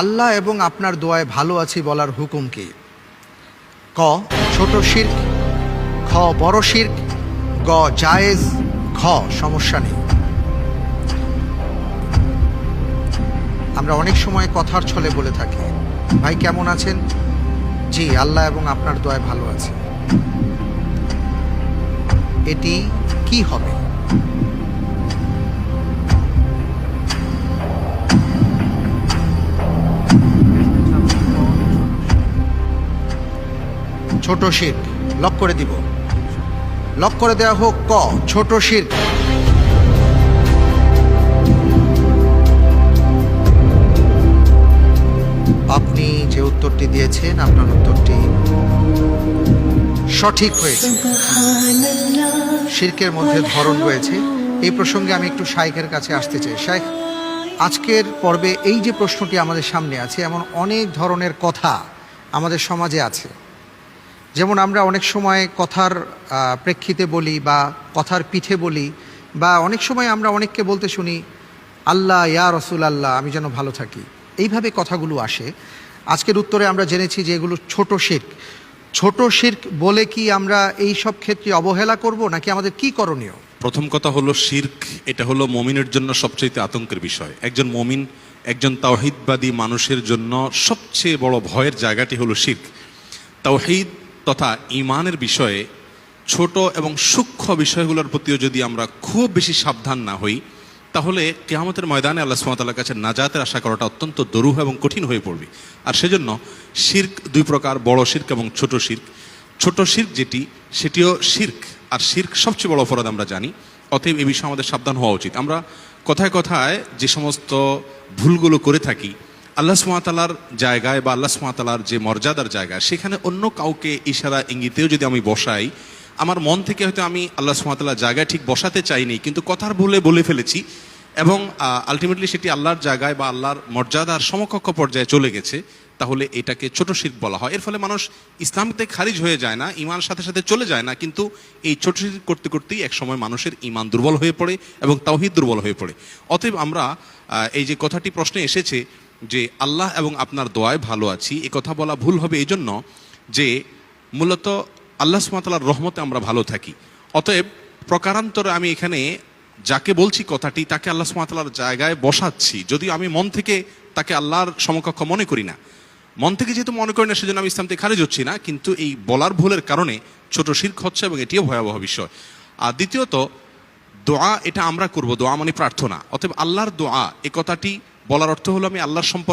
আল্লাহ এবং আপনার দোয়ায় ভালো আছি বলার হুকুম কি? ক ছোট শিরক, খ বড় শিরক, গ জায়েজ, ঘ সমস্যা নেই। আমরা অনেক সময় কথার ছলে বলে থাকি, ভাই কেমন আছেন? জি আল্লাহ এবং আপনার দোয়ায় ভালো আছে। এটি কি হবে? ছোট শিরক। লক করে দিব, লক করে দেওয়া হোক। ক ছোট শিরক। আপনি যে উত্তরটি দিয়েছেন আপনার উত্তরটি সঠিক হয়েছে। শিরকের মধ্যে ধরন রয়েছে। এই প্রসঙ্গে আমি একটু শাইখের কাছে আসতে চাই। শাইখ, আজকের পর্বে এই যে প্রশ্নটি আমাদের সামনে আছে, এমন অনেক ধরনের কথা আমাদের সমাজে আছে। যেমন আমরা অনেক সময় কথার প্রেক্ষিতে বলি বা কথার পিঠে বলি, বা অনেক সময় আমরা অনেককে বলতে শুনি আল্লাহ ইয়া রসুল আল্লাহ আমি যেন ভালো থাকি। এইভাবে কথাগুলো আসে। আজকের উত্তরে আমরা জেনেছি যে এগুলো ছোট শিরক। ছোট শিরক বলে কি আমরা এই সব ক্ষেত্রে অবহেলা করব, নাকি আমাদের কি করণীয়? প্রথম কথা হলো শিরক এটা হলো মমিনের জন্য সবচেয়ে আতঙ্কের বিষয়। একজন মমিন, একজন তাওহীদবাদী মানুষের জন্য সবচেয়ে বড় ভয়ের জায়গাটি হলো শিরক। তাওহীদ তথা ঈমানের বিষয়ে ছোট এবং সূক্ষ্ম বিষয়গুলোর প্রতিও যদি আমরা খুব বেশি সাবধান না হই, তাহলে কিয়ামতের ময়দানে আল্লাহ সুবহানাহু ওয়া তাআলার কাছে নাজাতের আশা করাটা অত্যন্ত দুরূহ এবং কঠিন হয়ে পড়বে। আর সেজন্য শিরক দুই প্রকার, বড় শিরক এবং ছোট শিরক। ছোট শিরক যেটি, সেটিও শিরক, আর শিরক সবচেয়ে বড় অপরাধ আমরা জানি। অতএব এই বিষয়ে আমাদের সাবধান হওয়া উচিত। আমরা কথায় কথায় যে সমস্ত ভুলগুলো করে থাকি, আল্লাহ সুবহানাহু ওয়া তাআলার জায়গায় বা আল্লাহ সুবহানাহু ওয়া তাআলার যে মর্যাদার জায়গা, সেখানে অন্য কাউকে ইশারা ইঙ্গিতেও যদি আমি বসাই, আমার মন থেকে হয়তো আমি আল্লাহ সুবহানাহু ওয়া তাআলার জায়গায় ঠিক বসাতে চাইনি, কিন্তু কথার ভুলে বলে ফেলেছি এবং আলটিমেটলি সেটি আল্লাহর জায়গায় বা আল্লাহর মর্যাদার সমকক্ষ পর্যায়ে চলে গেছে, তাহলে এটাকে ছোট শিরক বলা হয়। এর ফলে মানুষ ইসলাম থেকে খারিজ হয়ে যায় না, ঈমান সাথে সাথে চলে যায় না, কিন্তু এই ছোট শিরক করতে করতেই একসময় মানুষের ঈমান দুর্বল হয়ে পড়ে এবং তাওহীদ দুর্বল হয়ে পড়ে। অতএব আমরা এই যে কথাটি প্রশ্নে এসেছে যে আল্লাহ এবং আপনার দোয়ায় ভালো আছি, এ কথা বলা ভুল হবে এই জন্য যে মূলত আল্লাহ সুবহানাহু ওয়া তাআলার রহমতে আমরা ভালো থাকি। অতএব প্রকারান্তরে আমি এখানে যাকে বলছি কথাটি, তাকে আল্লাহ সুবহানাহু ওয়া তাআলার জায়গায় বসাচ্ছি, যদিও আমি মন থেকে তাকে আল্লাহর সমকক্ষ মনে করি না। মন থেকে যেহেতু মনে করি না, সেজন্য আমি ইসলাম থেকে খারিজ হচ্ছি না, কিন্তু এই বলার ভুলের কারণে ছোট শিরক হচ্ছে এবং এটিও ভয়াবহ বিষয়। আর দ্বিতীয়ত, দোয়া এটা আমরা করব, দোয়া মানে প্রার্থনা। অতএব আল্লাহর দোয়া এ কথাটি বলার অর্থ হলো আমি আল্লাহর সম্পর্কে